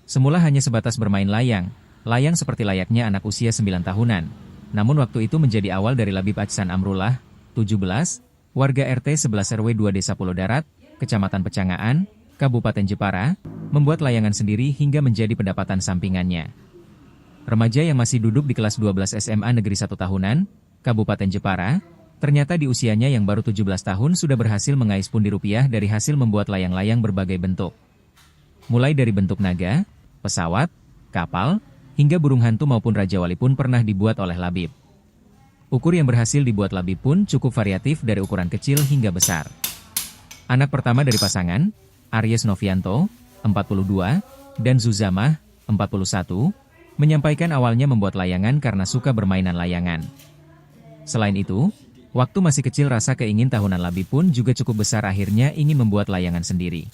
Semula hanya sebatas bermain layang, layang seperti layaknya anak usia 9 tahunan. Namun waktu itu menjadi awal dari Labib Ahsan Amrullah, 17, warga RT 11 RW 2 Desa Pulau Darat, Kecamatan Pecangaan, Kabupaten Jepara, membuat layangan sendiri hingga menjadi pendapatan sampingannya. Remaja yang masih duduk di kelas 12 SMA Negeri 1 tahunan, Kabupaten Jepara, ternyata di usianya yang baru 17 tahun sudah berhasil mengais pundi rupiah dari hasil membuat layang-layang berbagai bentuk. Mulai dari bentuk naga, pesawat, kapal, hingga burung hantu maupun Raja Wali pun pernah dibuat oleh Labib. Ukur yang berhasil dibuat Labib pun cukup variatif dari ukuran kecil hingga besar. Anak pertama dari pasangan, Aries Novianto, 42, dan Zuzamah, 41, menyampaikan awalnya membuat layangan karena suka bermainan layangan. Selain itu, waktu masih kecil rasa keingin tahunan Labib pun juga cukup besar akhirnya ingin membuat layangan sendiri.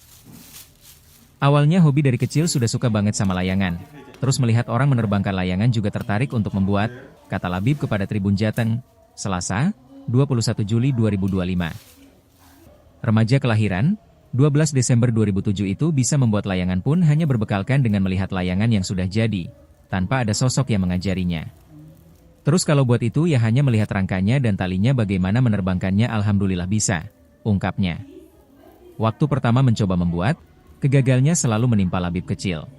Awalnya hobi dari kecil sudah suka banget sama layangan, terus melihat orang menerbangkan layangan juga tertarik untuk membuat, kata Labib kepada Tribun Jateng, Selasa, 21 Juli 2025. Remaja kelahiran 12 Desember 2007 itu bisa membuat layangan pun hanya berbekalkan dengan melihat layangan yang sudah jadi, tanpa ada sosok yang mengajarinya. Terus kalau buat itu ya hanya melihat rangkanya dan talinya bagaimana menerbangkannya alhamdulillah bisa, ungkapnya. Waktu pertama mencoba membuat, kegagalnya selalu menimpa Labib kecil.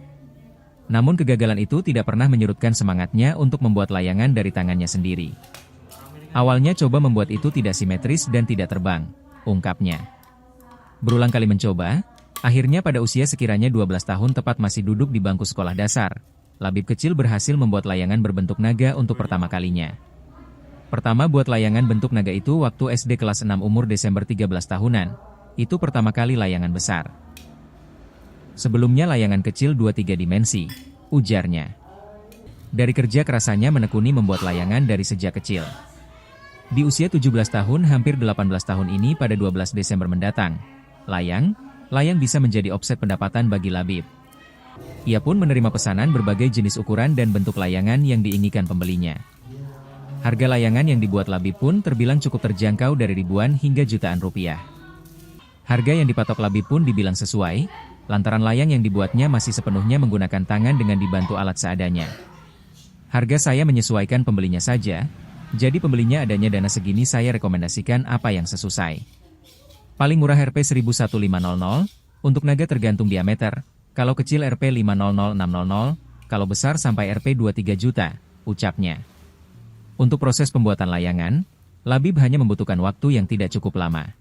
Namun kegagalan itu tidak pernah menyurutkan semangatnya untuk membuat layangan dari tangannya sendiri. Awalnya coba membuat itu tidak simetris dan tidak terbang, ungkapnya. Berulang kali mencoba, akhirnya pada usia sekiranya 12 tahun tepat masih duduk di bangku sekolah dasar, Labib kecil berhasil membuat layangan berbentuk naga untuk pertama kalinya. Pertama buat layangan bentuk naga itu waktu SD kelas 6 umur Desember 13 tahunan, itu pertama kali layangan besar. Sebelumnya layangan kecil 2-3 dimensi, ujarnya. Dari kerja kerasanya menekuni membuat layangan dari sejak kecil. Di usia 17 tahun hampir 18 tahun ini pada 12 Desember mendatang, layang bisa menjadi offset pendapatan bagi Labib. Ia pun menerima pesanan berbagai jenis ukuran dan bentuk layangan yang diinginkan pembelinya. Harga layangan yang dibuat Labib pun terbilang cukup terjangkau dari ribuan hingga jutaan rupiah. Harga yang dipatok Labib pun dibilang sesuai, lantaran layang yang dibuatnya masih sepenuhnya menggunakan tangan dengan dibantu alat seadanya. Harga saya menyesuaikan pembelinya saja, jadi pembelinya adanya dana segini saya rekomendasikan apa yang sesuai. Paling murah Rp 1.1500, untuk naga tergantung diameter, kalau kecil Rp 500.600, kalau besar sampai Rp 23 juta, ucapnya. Untuk proses pembuatan layangan, Labib hanya membutuhkan waktu yang tidak cukup lama.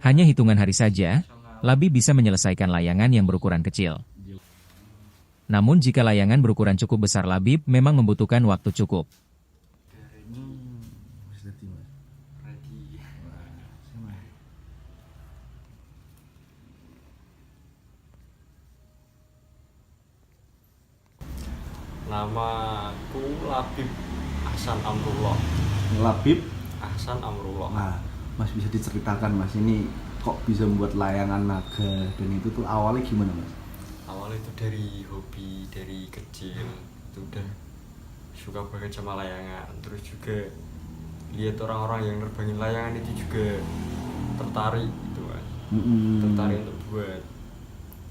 Hanya hitungan hari saja, Labib bisa menyelesaikan layangan yang berukuran kecil. Namun jika layangan berukuran cukup besar Labib memang membutuhkan waktu cukup. Namaku Labib Ahsan Amrullah. Labib Ahsan Amrullah. Nah, Mas bisa diceritakan Mas, ini kok bisa membuat layangan naga dan itu tuh awalnya gimana Mas? Awalnya itu dari hobi dari kecil, itu udah suka banget sama layangan. Terus juga lihat orang-orang yang nerbangin layangan itu juga tertarik gitu kan. Tertarik untuk buat.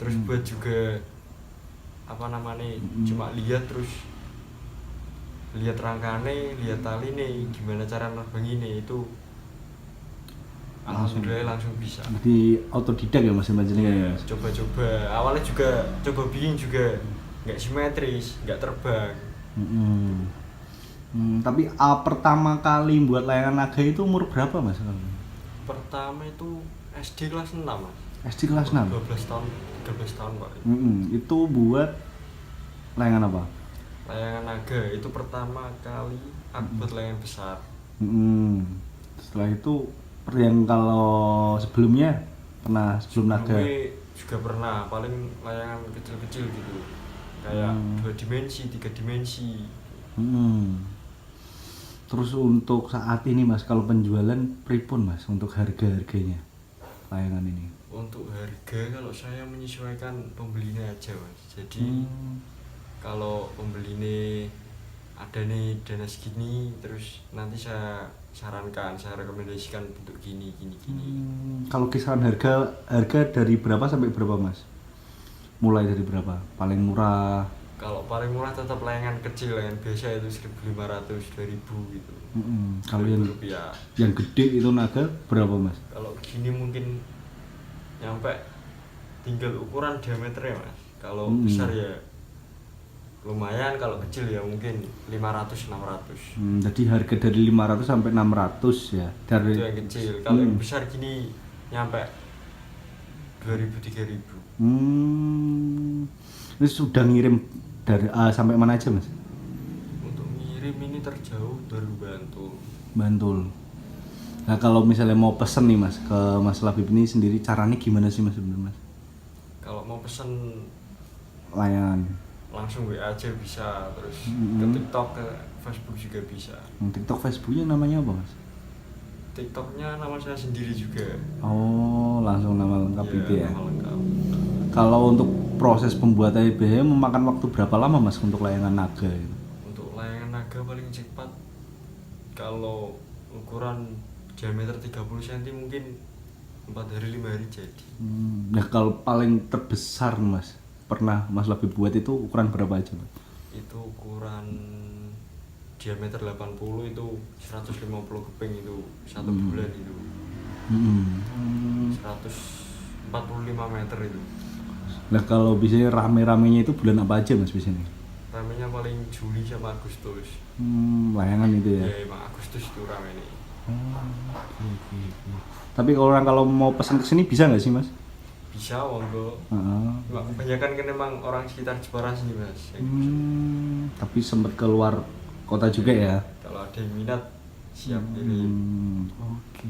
Terus buat juga apa namanya, cuma lihat terus lihat rangkane, lihat tali nih gimana cara nerbanginnya itu alhamdulillah langsung bisa. Jadi autodidak ya Mas Ya, coba-coba. Awalnya juga coba bikin juga nggak simetris, nggak terbang. Tapi pertama kali buat layangan naga itu umur berapa Mas? Pertama itu SD kelas 6 Mas. SD kelas 6? 13 tahun Pak. Itu buat layangan apa? Layangan naga, itu pertama kali aku buat layangan besar. Setelah itu yang kalau sebelumnya pernah sebelum naga? Juga pernah, paling layangan kecil-kecil gitu. Kayak 2 dimensi, 3 dimensi. Terus untuk saat ini Mas, kalau penjualan pripun Mas untuk harga-harganya layangan ini? Untuk harga kalau saya menyesuaikan pembelinya aja Mas. Jadi kalau pembelinya ada nih dana segini, terus nanti saya sarankan, saya rekomendasikan bentuk gini. Kalau kisaran harga dari berapa sampai berapa Mas? Mulai dari berapa? Paling murah. Kalau paling murah tetap layangan kecil, layangan biasa itu 1.500 2.000 gitu. Kalau yang Rupiah. gede itu naga berapa mas? Kalau gini mungkin nyampe tinggal ukuran diameternya mas. Kalau besar ya lumayan, kalau kecil ya mungkin 500 600. Jadi harga dari 500 sampai 600 ya. Dari Itu yang kecil. Kalau yang besar gini nyampe 2.000 3.000. Ini sudah ngirim dari A sampai mana aja mas? Untuk ngirim ini terjauh dari Bantul. Bantul. Nah kalau misalnya mau pesen nih mas ke Mas Labib ini sendiri, caranya gimana sih mas sebenarnya mas? Kalau mau pesen Layangan. langsung WA aja bisa, terus ke TikTok, ke Facebook juga bisa. TikTok, Facebooknya namanya apa mas? TikToknya nama saya sendiri juga. Oh langsung nama lengkap Iya, itu ya. nama lengkap. Kalau untuk proses pembuatan biaya memakan waktu berapa lama mas untuk layangan naga itu? Untuk layangan naga paling cepat kalau ukuran diameter 30 cm mungkin 4 hari 5 hari jadi. Nah kalau paling terbesar mas pernah Mas Labib buat itu ukuran berapa aja mas? Itu ukuran diameter 80 itu 150 keping itu 1 bulan itu. 145 meter itu. Nah kalau biasanya rame-ramenya itu bulan apa aja mas biasanya? Ramenya paling Juli sama Agustus. Layangan itu ya? Ya emang Agustus itu rame nih. Tapi kalau mau pesan ke sini bisa nggak sih mas? Bisa monggo. Heeh. Cuma kebanyakan kan emang orang sekitar Jepara sini mas. Tapi sempat keluar kota juga ya? Kalau ada yang minat siap kirim. Oke.